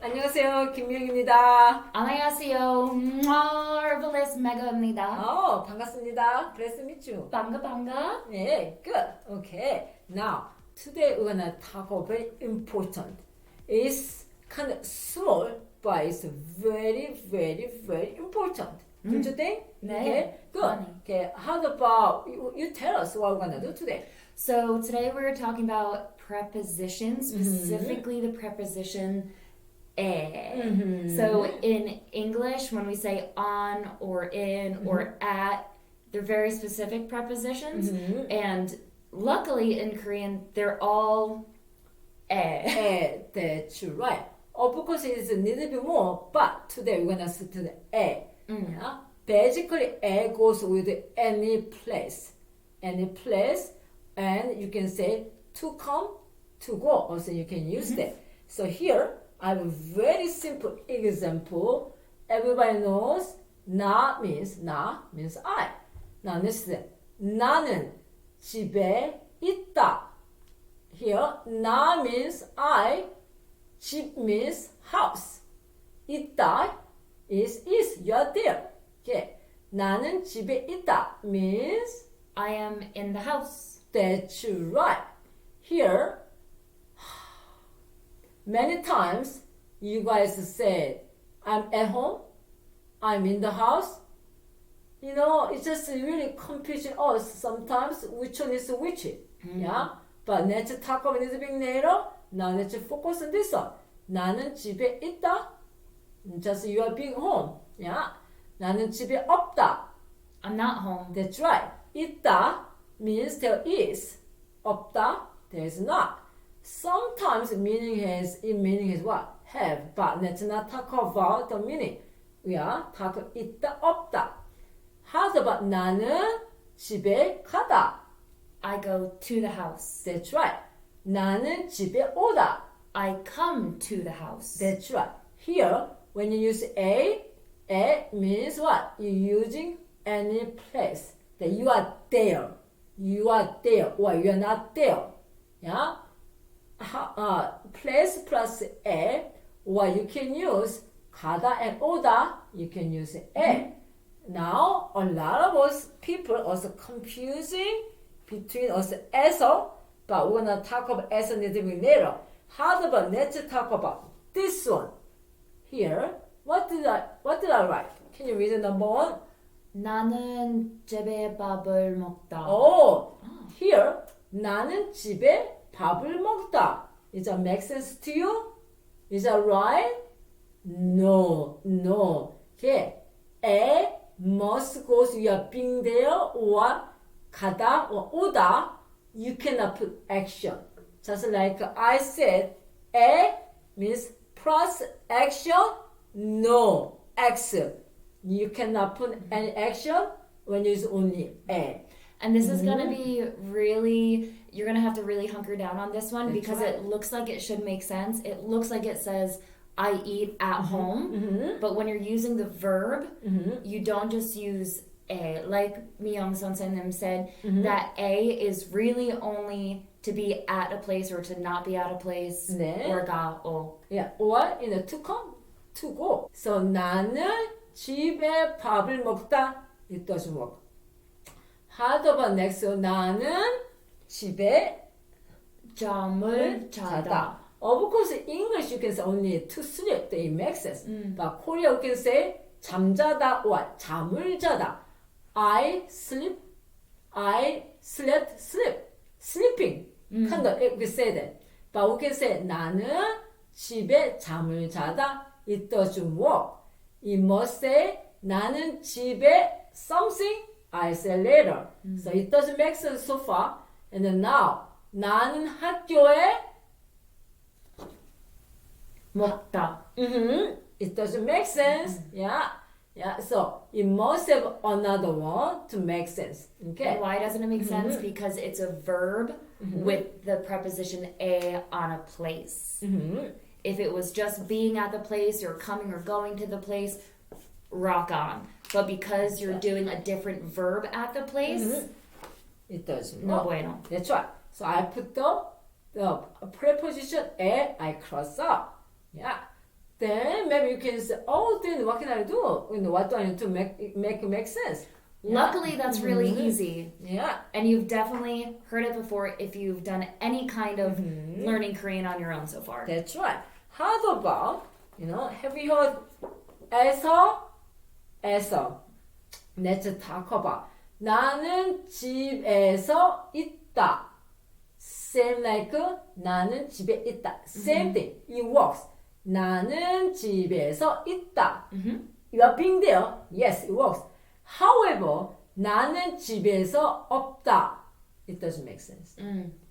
안녕하세요, 김미영입니다. 안녕하세요. Marvelous Mega입니다. 반갑습니다. Pleased to meet you. 반가. Yeah, good. Okay. Now, today we're gonna talk about very important. It's kind of small, but it's very, very, very important. Don't you think? 네. Okay, good. Funny. Okay, how about you tell us what we're gonna do today? So today we're talking about prepositions, specifically the preposition e. So in English, when we say on or in or at, they're very specific prepositions. And luckily in Korean, they're all e. That's right. Because it's a little bit more, but today we're gonna stick to the a. Yeah? Basically, a goes with any place, and you can say to come, to go. Also, you can use that. So here, I have a very simple example. Everybody knows 나 means I. Now listen. 나는 집에 있다. Here, 나 means I. 집 means house. 있다 is. You are there. Okay. 나는 집에 있다 means I am in the house. that's right. Here, many times you guys said, I'm at home, I'm in the house. You know, it's just really confusing us sometimes which one is which. Yeah? But let's talk about it a bit later. Now let's focus on this one. 나는 집에 있다. Just you are being home. Yeah? 나는 집에 없다. I'm not home. That's right. 있다 means there is. 없다, there is not. Sometimes meaning has what? Have. But let's not talk about the meaning. We are talking 있다, 없다. How about 나는 집에 가다? I go to the house. That's right. 나는 집에 오다. I come to the house. That's right. Here, when you use a means what? You're using any place. That you are there. You are there or you are not there. Yeah? Place plus a, or you can use 가다 and 오다. You can use a. Now, a lot of us people also confusing between us 에서, but we're gonna talk about as a little bit later. How about let's talk about this one here? What did I write? Can you read the number one? 나는 집에 밥을 먹다. Here 나는 집에 밥을 먹다. Is that make sense to you? Is that right? No. Okay. A must goes you are being there or 가다 or 오다. You cannot put action. Just like I said, A means plus action. No, X. You cannot put any action when it's only A. And this is going to be really, you're going to have to really hunker down on this one. That's because right. it looks like it should make sense. It looks like it says, I eat at home. But when you're using the verb, you don't just use A. Like Myung Sonsenim said, that A is really only to be at a place or to not be at a place. 네. Or ga, o. Yeah, or to come, to go. So 나는 집에 밥을 먹다. It doesn't work. How about next? 나는 집에 잠을 자다. Of course, in English you can say only to sleep. It makes sense. But Korea you can say 잠자다 or 잠을 자다. I sleep. I slept. Sleep. Sleeping. Kind of we say that. But we can say 나는 집에 잠을 자다. It doesn't work. You must say 나는 집에 something. I say later. So it doesn't make sense so far. And then now 나는 학교에 먹다. It doesn't make sense. Yeah. So it must have another one to make sense. Okay. And why doesn't it make sense? Because it's a verb with the preposition a on a place. If it was just being at the place or coming or going to the place, rock on. But because you're doing a different verb at the place, it doesn't. No bueno. That's right. So I put the preposition a, I cross out. Yeah. then maybe you can say, oh, then what can I do? What do I need to make sense? Luckily, that's really easy. Yeah. And you've definitely heard it before if you've done any kind of learning Korean on your own so far. That's right. How about, have you heard 에서? Let's talk about. 나는 집에서 있다. Same like 나는 집에 있다. Same thing. It works. 나는 집에서 있다. You are being there. Yes, it works. However, 나는 집에서 없다. It doesn't make sense.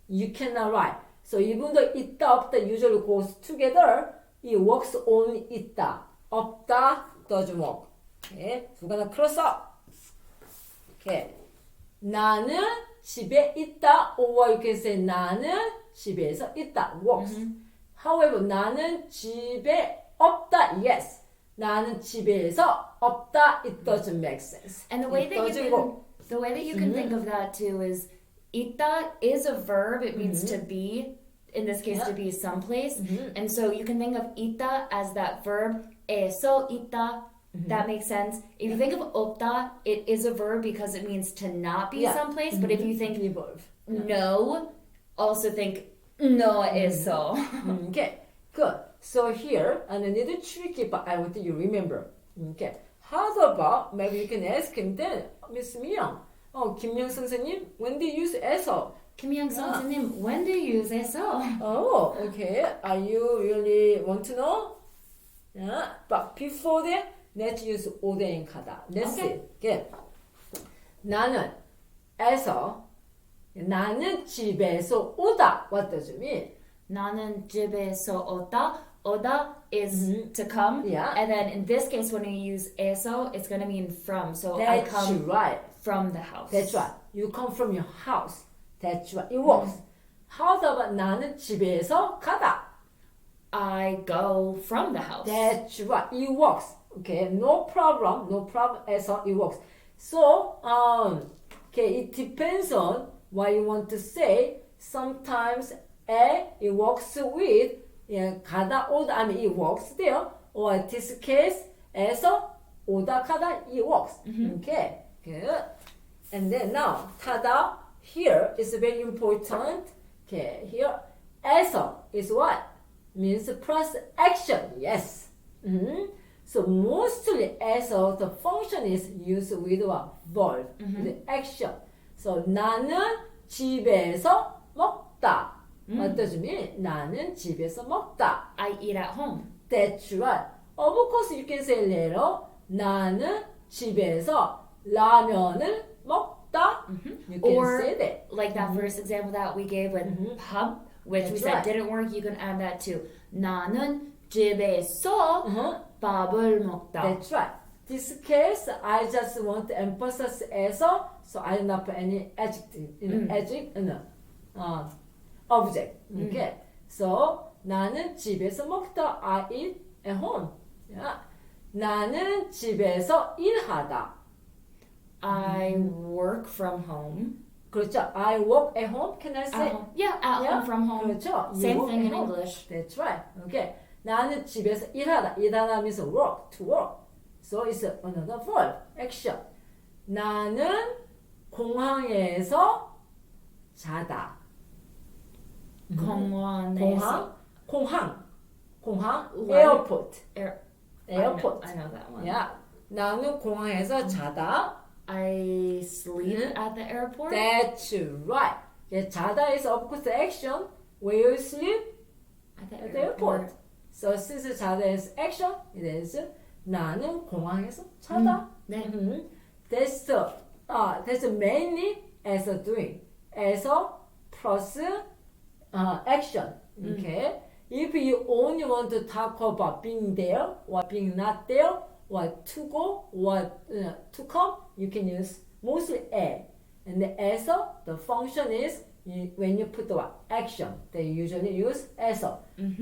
You cannot write. So even though 있다, 없다 usually goes together, it works only 있다. 없다 doesn't work. Okay, so we're gonna cross up. Okay, 나는 집에 있다, or you can say 나는 집에서 있다. Works. However, 나는 집에 없다. Yes. 나는 집에서 없다. It doesn't make sense. And the way it that doesn't you go. can, the way that you can think of that too is 있다 is a verb. It means to be. In this case, to be someplace. And so you can think of 있다 as that verb. 에서 있다. That makes sense. If you think of 없다, it is a verb because it means to not be someplace. But if you think no, also think no eso. Okay, good. So here, and a little tricky, but I want you remember. Okay. How about, maybe you can ask him then, Miss Myung. Oh, 김명 선생님, when do you use 에서? 김영 선생님, when do you use eso? Oh, okay. Are you really want to know? Yeah. But before that, let's use 오대인 가다. Let's see. Okay. 나는 집에서 오다. What does it mean? 나는 집에서 오다. 오다 is to come. Yeah. And then in this case, when you use eso, it's going to mean from. So That's I come right. from the house. That's right. You come from your house. That's right. It works. How about 나는 집에서 가다? I go from the house. That's right. It works. Okay. No problem. No problem. 에서 it works. So, okay, it depends on what you want to say. Sometimes it works with 가다 오다. I mean, it works there. Or in this case, 에서 오다 가다 it works. Okay. Good. And then now 타다 here is very important. Okay. Here 에서 is what? Means plus action. Yes. So mostly 에서 the function is used with what? Verb. With action. So 나는 집에서 먹다. What does it mean? 나는 집에서 먹다. I eat at home. That's right. Of course you can say later. 나는 집에서 라면을 먹다. You can Or say that. like that first example that we gave with pub, which we That's said right. didn't work, you can add that to 나는 집에서 밥을 먹다. That's right. This case, I just want to emphasize 에서, so I did not put any adjective, object. Okay. So 나는 집에서 먹다. I eat at home. Yeah. 나는 집에서 일하다. I work from home. 그렇죠. I work at home. Can I say? At home. Yeah, at home, from home. 그렇죠. You Same work thing at in home. English. That's right. Okay. 나는 집에서 일하다. 일하다 means work, to work. So it's another verb, action. 나는 공항에서 자다. 공항에서. 공항, Like- airport. Airport. I know that one. Yeah. 나는 공항에서 자다. I sleep at the airport. That's right. Yeah, 자다 is of course the action. Where you sleep? At At the airport. So since 자다 is action, it is 나는 공항에서 자다. 네. That's mainly as a doing. 에서 plus action. Okay. If you only want to talk about being there or being not there or to go or to come, you can use mostly a. And the 에서, the function is when you put the what? Action. They usually use 에서.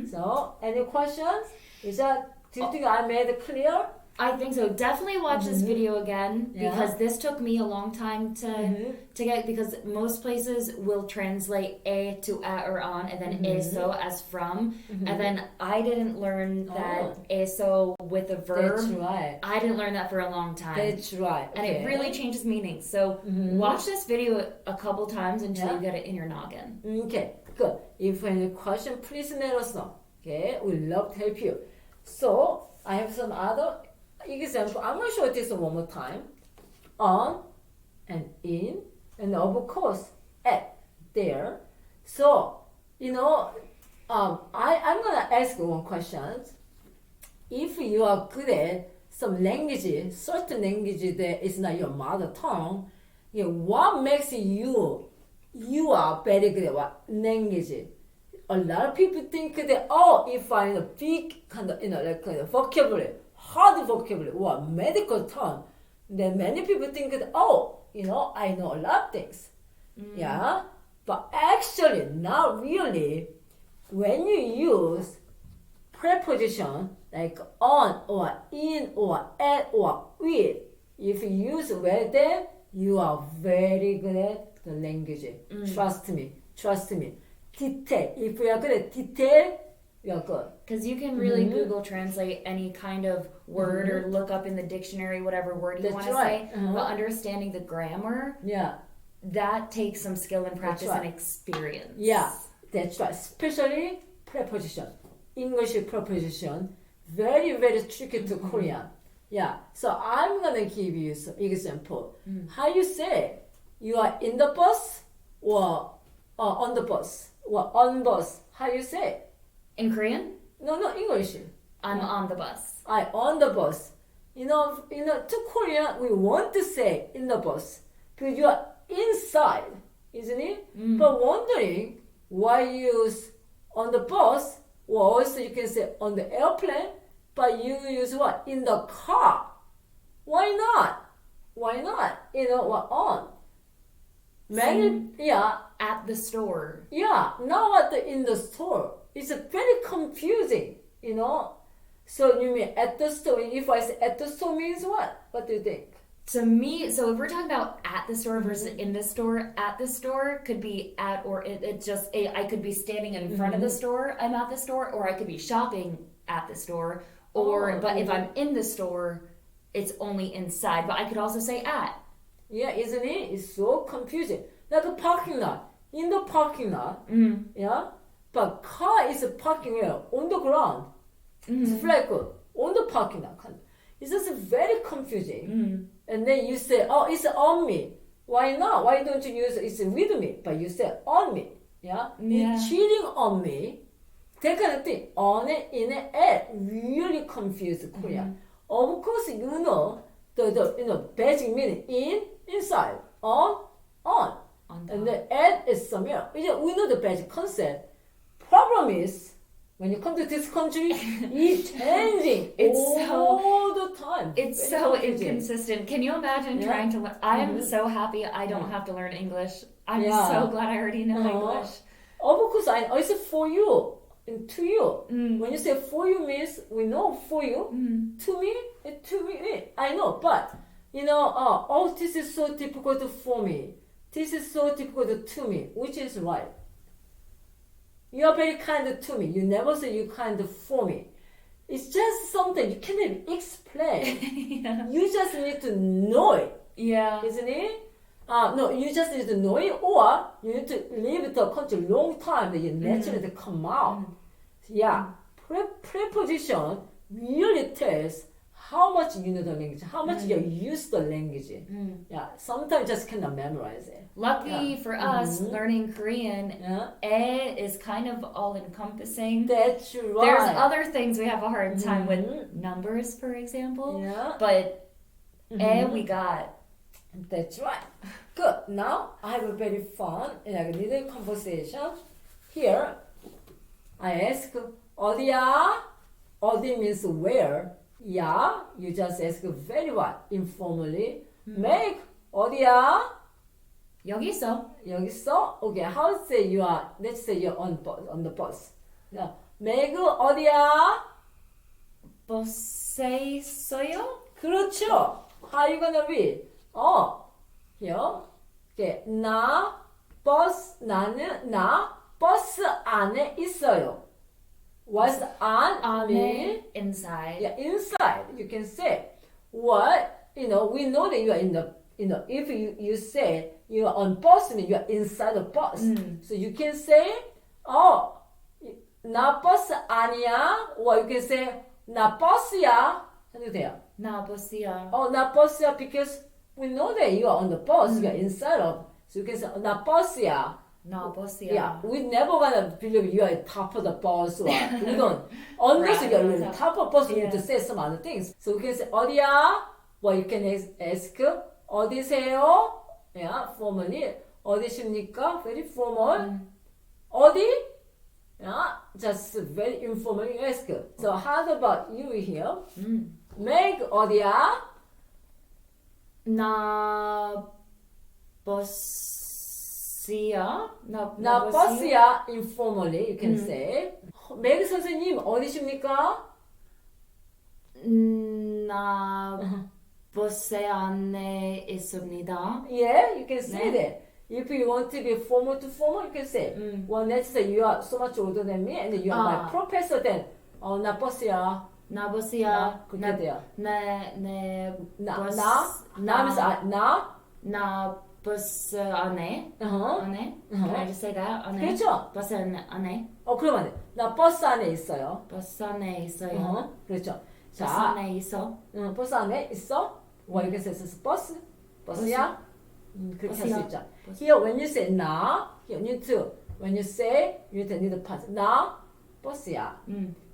So, any questions? Do you think I made it clear? I think so. Definitely watch this video again Yeah. because this took me a long time to get, because most places will translate a to or on and then eso as from, and then I didn't learn that eso with a verb. That's right. I didn't learn that for a long time. That's right. And it really changes meaning. So watch this video a couple times until you get it in your noggin. Okay, good. If any question, please let us know. Okay, we love to help you. So I have some other example. I'm going to show this one more time. On and in, and of course at, there. So I'm gonna ask one question. If you are good at some language, certain language that is not your mother tongue, what makes you are very good at what language? A lot of people think that if I know big kind of like vocabulary, hard vocabulary or medical term, then many people think that I know a lot of things. Yeah, but actually not really. When you use preposition like on or in or at or with, if you use well then you are very good at the language. Trust me. Detail. If you are good at detail, you are good. Because you can really Google Translate any kind of word or look up in the dictionary whatever word you want to say. But understanding the grammar, that takes some skill and practice and experience. Yeah, that's right. Especially preposition. English preposition. Very, very tricky to Korean. Yeah. So I'm going to give you some example. How you say you are in the bus or on the bus or on bus. How you say? In Korean? No, English. I'm on the bus. I on the bus. To Korean we want to say in the bus because you are inside, isn't it? But wondering why you use on the bus, or also you can say on the airplane, but you use what? In the car. Why not? What on? Many, At the store. Now in the store. It's very confusing, So you mean at the store? If I say at the store means what? What do you think? To me, so if we're talking about at the store versus in the store, at the store could be at or I could be standing in front of the store, I'm at the store, or I could be shopping at the store, but if I'm in the store, it's only inside. But I could also say at. Yeah, isn't it? It's so confusing. Like a parking lot. In the parking lot, but car is parking where? On the ground. It's like on the parking lot. It's just very confusing. And then you say, it's on me. Why not? Why don't you use it's with me? But you say on me. You're cheating on me. That kind of thing. On it, in it, at. Really confuse Korean. Of course, the basic meaning in, inside, on. And the at is somewhere. We know the basic concept. Problem is, when you come to this country, it's changing all the time. It's so inconsistent. Can you imagine trying to learn? I am so happy I don't have to learn English. I'm so glad I already know English. Of course, I say for you and to you. When you say for you means we know for you. To me, I know. But this is so difficult for me. This is so difficult to me. Which is right? You are very kind to me. You never say you kind for me. It's just something you can't even explain. You just need to know it. Yeah. Isn't it? No, you just need to know it, or you need to live the country long time that you naturally come out. Preposition really tells how much you know the language, how much you use the language. Sometimes just cannot memorize it. Lucky for us, learning Korean, is kind of all-encompassing. That's right. There's other things we have a hard time with, numbers, for example. But we got. That's right. Good. Now I have a very fun little conversation. Here, I ask 어디야? 어디 means where. You just ask very what? Informally. Meg, 어디야? 여기 있어. 여기 있어? Okay, how say you are? Let's say you're on the bus. Meg, 어디야? 보세요? 그렇죠. How you gonna read? here. Okay. 나는 버스 안에 있어요. What's 안 mean? 안에 inside. Yeah, inside. You can say what, we know that you are in the, if you say you are on bus, mean you are inside the bus. So you can say, 나 버스 아니야. Or you can say, 나 버스야. 해도 돼요. 나 보세요. 나 버스야, because we know that you are on the bus, you are inside of. So you can say, 나 버스야. 나 보세요. Yeah, we never gonna believe you are at top of the bus. Or we don't. Unless Right. you are at the top of the bus, you need Yeah. to say some other things. So we can say 어디야? Well, you can ask 어디세요? Yeah, formally. 어디십니까? Very formal. 어디? Yeah, just very informal. You ask. So how about you here? Meg 어디야? 나 보세요. 나 버스야. Informally, you can say. meg 선생님 어디십니까? 나 버스 안에 있습니다. Yeah, you can say 네. that. If you want to be formal to formal, you can say, well, let's say you are so much older than me and you are my professor, then, 나 버스야. 나 보세요. 그렇게 돼요. 나 means 나 버스 안에. 안에. Can I just say that? 안에. 그렇죠. 버스 안에. 그러면 안 돼. 나 버스 안에 있어요. 버스 안에 있어요. 그렇죠. 버스 자, 안에 있어. 버스 안에 있어? Well, you can say 버스. 버스야? 그렇게 할 수 버스야. 있죠. 버스. Here, when you say 나, here, you need to. When you say, you need the past. 나 버스야.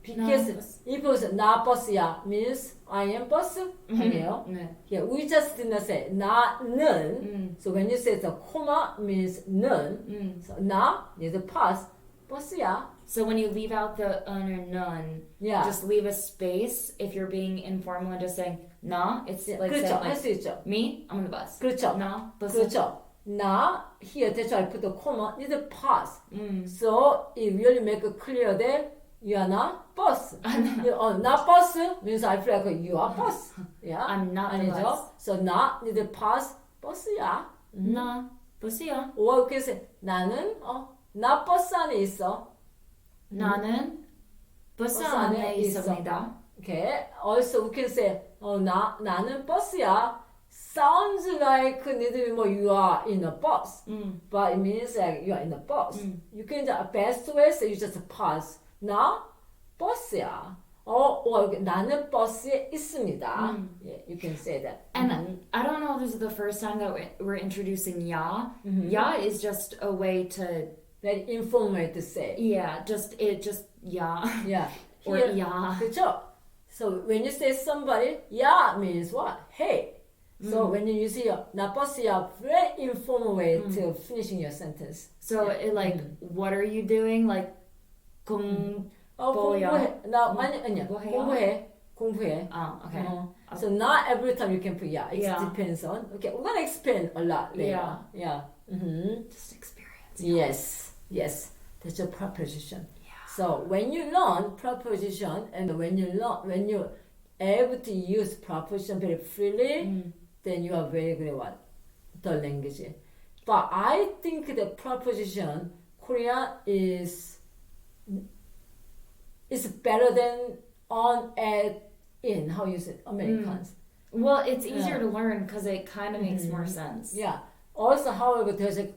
Because if it was 나 버스야 means I am bus 아니에요? 네. Here, we just did not say 나는. So when you say the comma means 는. So 나 is the past. 버스야. So when you leave out the or none, Yeah. just leave a space if you're being informal and just saying 나. It's like 그렇죠. saying 할 like 수 있죠. me, I'm on the bus. 그렇죠. 나 bus. 그렇죠. 나 here that's why I put the comma is the past. So it really make it clear that you are not bus. not bus means I feel like you are bus. Yeah. I'm not the 아니죠. bus. So not is the past. 버스야. 나 bus이야. or 그래서 나는 나 버스 안에 있어. 나는 버스 안에 있습니다. Okay. Also we can say 나는 버스야. Sounds like you are in a bus, but it means like you are in a bus. You can the best way say you just pause. 나 버스야. or 나는 버스에 있습니다. Yeah, you can say that. And I don't know if this is the first time that we're introducing ya. Ya is just a way to Very informal to say. just ya. Yeah. Or Here, ya. 그렇죠? So when you say somebody, yeah means what? Hey. So when you use 나 버스야, very informal way to finishing your sentence. So it like what are you doing? Like 공부야. 공부해. 아니야. 공부해요? 공부해. Okay. So not every time you can put yeah. It Yeah. depends on. Okay, we're gonna explain a lot later. Yeah. Mm-hmm. Just experience. Yes. That's a preposition. So when you learn preposition and when you're able to use preposition very freely, then you are very good at the language. But I think the preposition Korean is better than on, at, in. How you say Americans? Well, it's easier to learn because it kind of makes more sense. Yeah. Also, however, there's a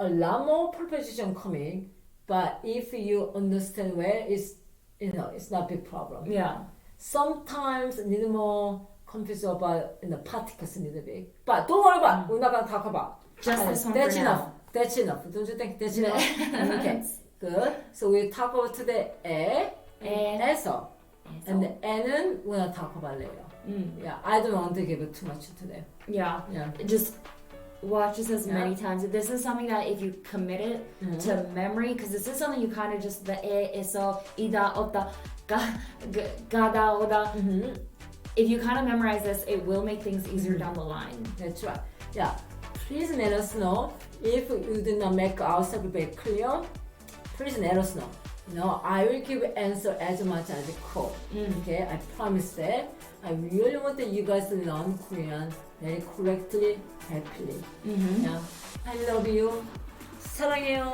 lot more preposition coming. But if you understand well, it's not a big problem. Yeah. Sometimes a little more confused about particles a little bit. But don't worry about. We're not gonna talk about. Just this one That's for enough. now. That's enough. Don't you think that's enough? Okay. Good. So we talk about today 에서. And the N은 we're gonna talk about later. Yeah. I don't want to give it too much today. Yeah. Just watch this as many times. This is something that if you commit it to memory, because this is something you kind of just the eso, ida, ota, gada, oda. If you kind of memorize this, it will make things easier down the line. That's right. Yeah. Please let us know if you did not make ourselves very clear. Please let us know. No, I will give answer as much as I could. Okay, I promise that. I really want that you guys learn Korean very correctly, happily. Yeah, I love you. 사랑해요.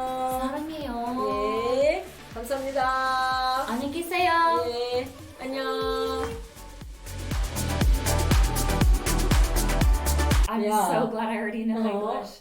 사랑해요. 예, 감사합니다. 안녕히 계세요. 예, 안녕. I'm Yeah. so glad I already know English.